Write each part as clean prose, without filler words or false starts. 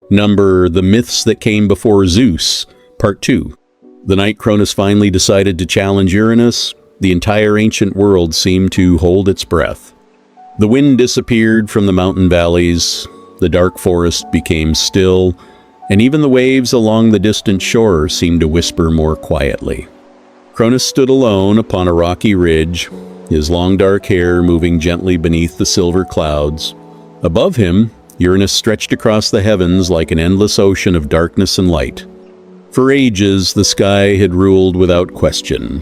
number The Myths That Came Before Zeus, Part 2. The night Cronus finally decided to challenge Uranus, the entire ancient world seemed to hold its breath. The wind disappeared from the mountain valleys, the dark forest became still, and even the waves along the distant shore seemed to whisper more quietly. Cronus stood alone upon a rocky ridge, his long dark hair moving gently beneath the silver clouds. Above him, Uranus stretched across the heavens like an endless ocean of darkness and light. For ages, the sky had ruled without question.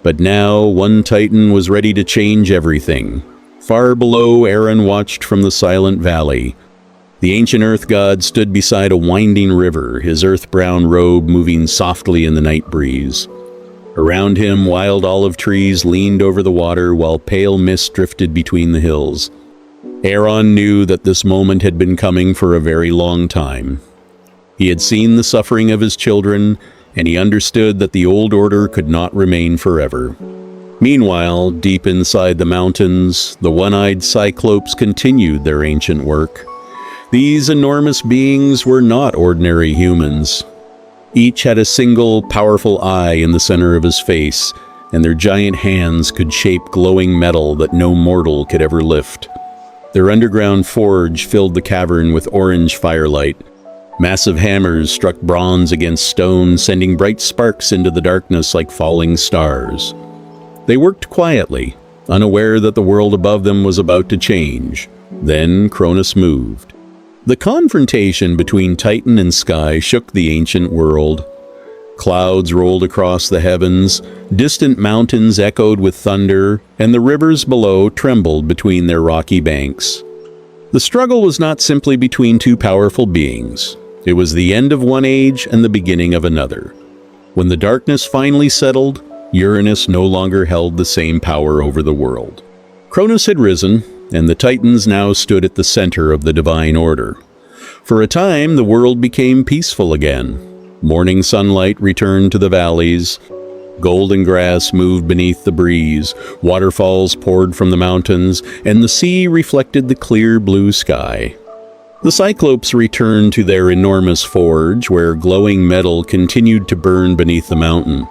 But now, one Titan was ready to change everything. Far below, Aeron watched from the silent valley. The ancient earth god stood beside a winding river, his earth-brown robe moving softly in the night breeze. Around him, wild olive trees leaned over the water while pale mist drifted between the hills. Aeron knew that this moment had been coming for a very long time. He had seen the suffering of his children, and he understood that the old order could not remain forever. Meanwhile, deep inside the mountains, the one-eyed Cyclopes continued their ancient work. These enormous beings were not ordinary humans. Each had a single, powerful eye in the center of his face, and their giant hands could shape glowing metal that no mortal could ever lift. Their underground forge filled the cavern with orange firelight. Massive hammers struck bronze against stone, sending bright sparks into the darkness like falling stars. They worked quietly, unaware that the world above them was about to change. Then Cronus moved. The confrontation between Titan and sky shook the ancient world. Clouds rolled across the heavens, distant mountains echoed with thunder, and the rivers below trembled between their rocky banks. The struggle was not simply between two powerful beings. It was the end of one age and the beginning of another. When the darkness finally settled, Uranus no longer held the same power over the world. Cronus had risen, and the Titans now stood at the center of the divine order. For a time, the world became peaceful again. Morning sunlight returned to the valleys. Golden grass moved beneath the breeze, waterfalls poured from the mountains, and the sea reflected the clear blue sky. The Cyclopes returned to their enormous forge, where glowing metal continued to burn beneath the mountain.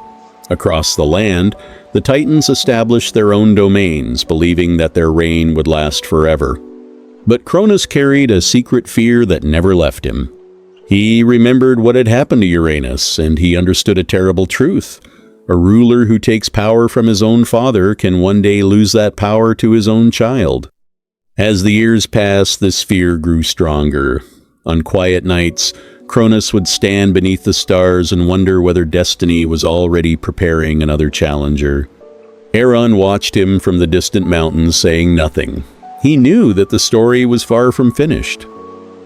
Across the land, the Titans established their own domains, believing that their reign would last forever. But Cronus carried a secret fear that never left him. He remembered what had happened to Uranus, and he understood a terrible truth. A ruler who takes power from his own father can one day lose that power to his own child. As the years passed, this fear grew stronger. On quiet nights, Cronus would stand beneath the stars and wonder whether destiny was already preparing another challenger. Aeron watched him from the distant mountains, saying nothing. He knew that the story was far from finished.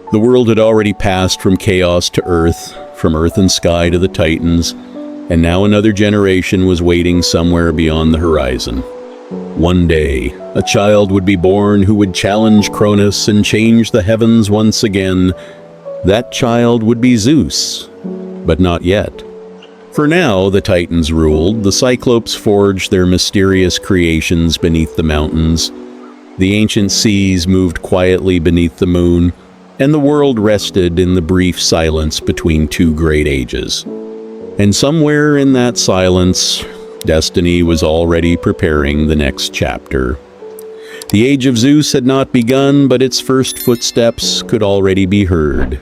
The world had already passed from chaos to earth, from earth and sky to the Titans, and now another generation was waiting somewhere beyond the horizon. One day, a child would be born who would challenge Cronus and change the heavens once again. That child would be Zeus, but not yet. For now, the Titans ruled. The Cyclopes forged their mysterious creations beneath the mountains. The ancient seas moved quietly beneath the moon, and the world rested in the brief silence between two great ages. And somewhere in that silence, destiny was already preparing the next chapter. The age of Zeus had not begun, but its first footsteps could already be heard.